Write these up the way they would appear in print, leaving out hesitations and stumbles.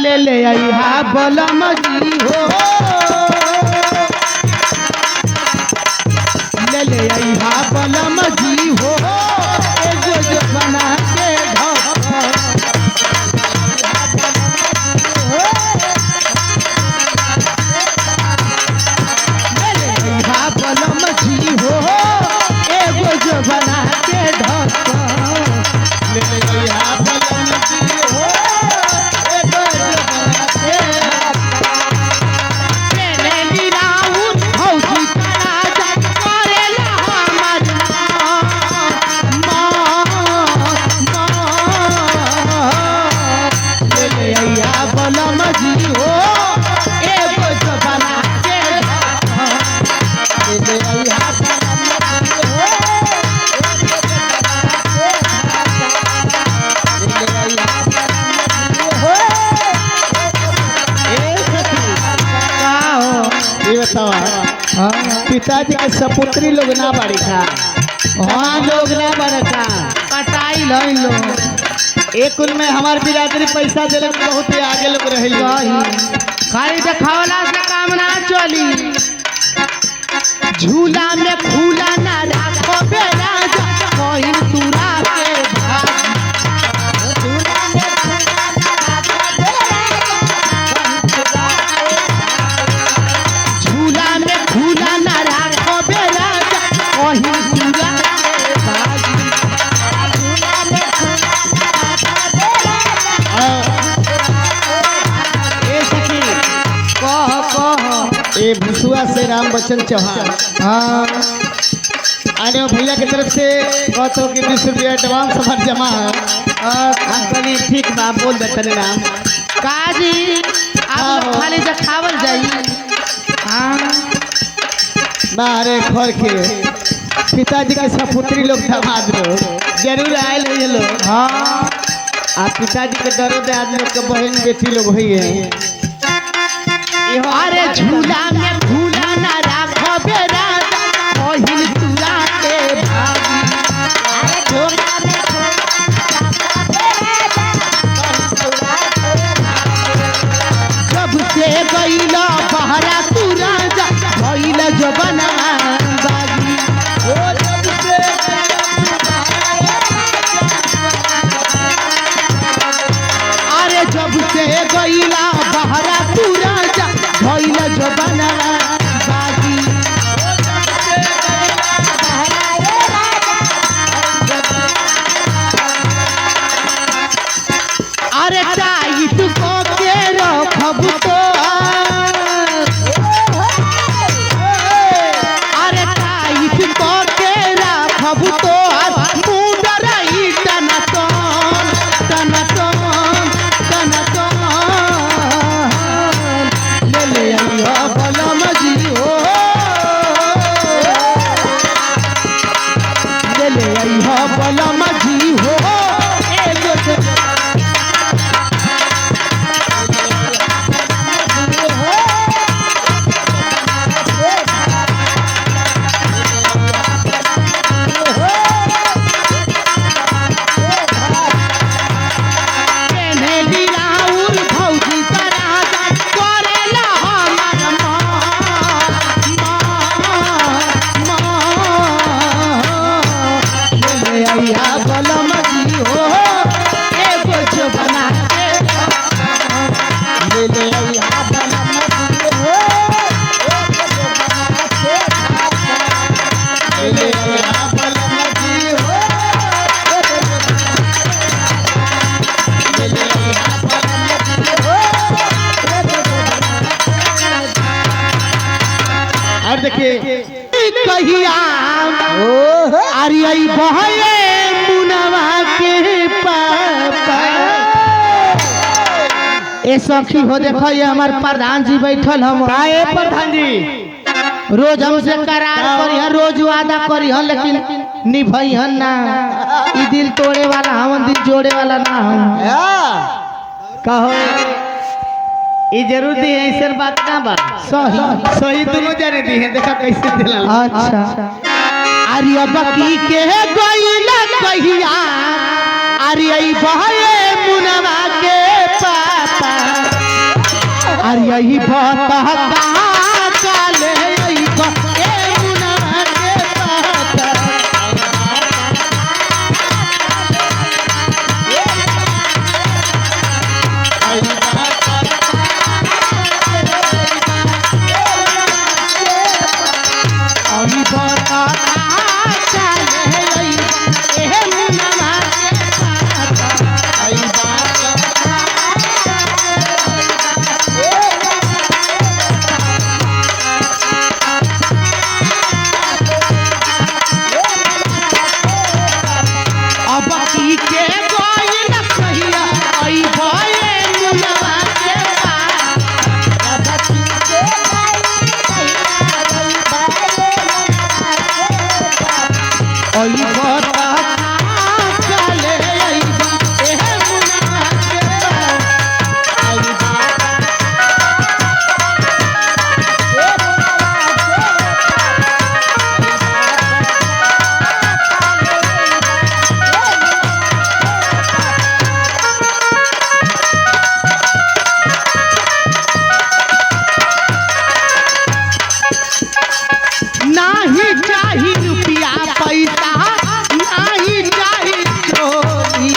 ले ले आइहा बलम जी हो ले ले आइहा बलम जी हो एगो जो बना के ले ले आइहा बलम जी हो एगो जो बना के ले ले आइहा बलम जी हो एगो जो बना के ले ले राउत भौजी करा जा करेला हमर ले ले आइहा बलम जी हो एगो जो बना के ले ले आइहा बलम जी हो पिताजी के सपुत्री लोग ना बाड़ी था हाँ लोग ना बड़का पटाई लइन लोग एक उन में हमार बिरादरी पैसा दिले बहुत ही आगे लोग रहे खाली देखावला से काम ना चली झूला में फूला ना राखो बेरा जा कहीं तुरा के भाग झूला में फूला ना राखो बेरा झूला में फूला ना राखो बेरा जा कहीं तुरा के भाग झूला में फूला ना राखो बेरा ए सखी कह ए भुसुआ से राम बच्चन चौहान हाँ आने भैया की तरफ से कहते कि 20 रुपया एडवांस हमार जमा है अंकली ठीक बा बोल दे तने नाम काजी आप लोग खाली देखावल जाई हां बाहरे घर के पिताजी के सपुत्री लोग दामाद लोग जरूर आयल है लोग हां आ पिताजी के दर्द आदमी लोग के बहन बेटी लोग हुई है अरे झूला में भूला ना राखो बेरा कहिल तुरा के भागी अरे झूला में भूला ना राखो बेरा कहिल तुरा के भागी जब से गईला बहरा तुरा जा भइला जबना बागी ओ जब से अरे जब से गईला बहरा तुरा जा भइला जबना बागी अरे टाइट को के रखब तो अरे टाइट को के रखब तो मुंडरा ही टनटन टनटन टनटन ले ले आइहा बलम जी हो ले ले आइहा बलम जी हो एगो और देखिए कहिया अरियई बहले मुनवा के पापा ए सखी हो देखो ये हमार प्रधान जी बैठल हम काहे प्रधान जी रोज हमसे करार करी हन रोज वादा करी हन लेकिन निभई हन ना ई दिल तोड़े वाला हम दिल जोड़े वाला ना हम कहो ये जरूर दी है ऐसा बात ना बा सही सही दोनों जाने दी है देखा कैसे दिला अच्छा अरे बकी के गईला कहिया अरे बहले मुनवा के पापा यही पता चले यही मुना के पता अभी पता चले यही मुना के पता अब की के गोई न कहिया आई भए मुनवा के पास अब की के गोई न कहिया आई बता चले आई एह मुनवा के पास आई नाही चाही रुपया पैसा नाही चाही चोरी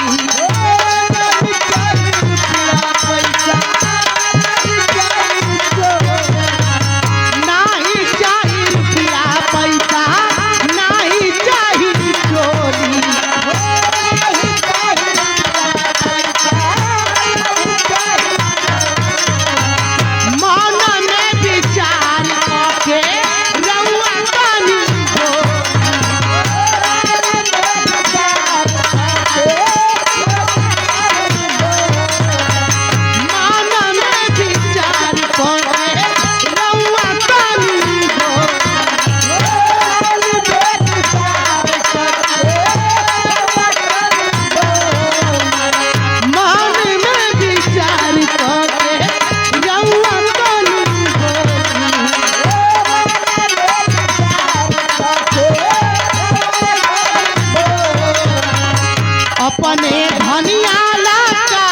नाही चाही रुपया पैसा नाही चाही चोरी मन में विचार के रउआ कानी हो मन में विचार के रउआ कानी हो मन में विचार के रउआ कानी हो अपने धनिया लाका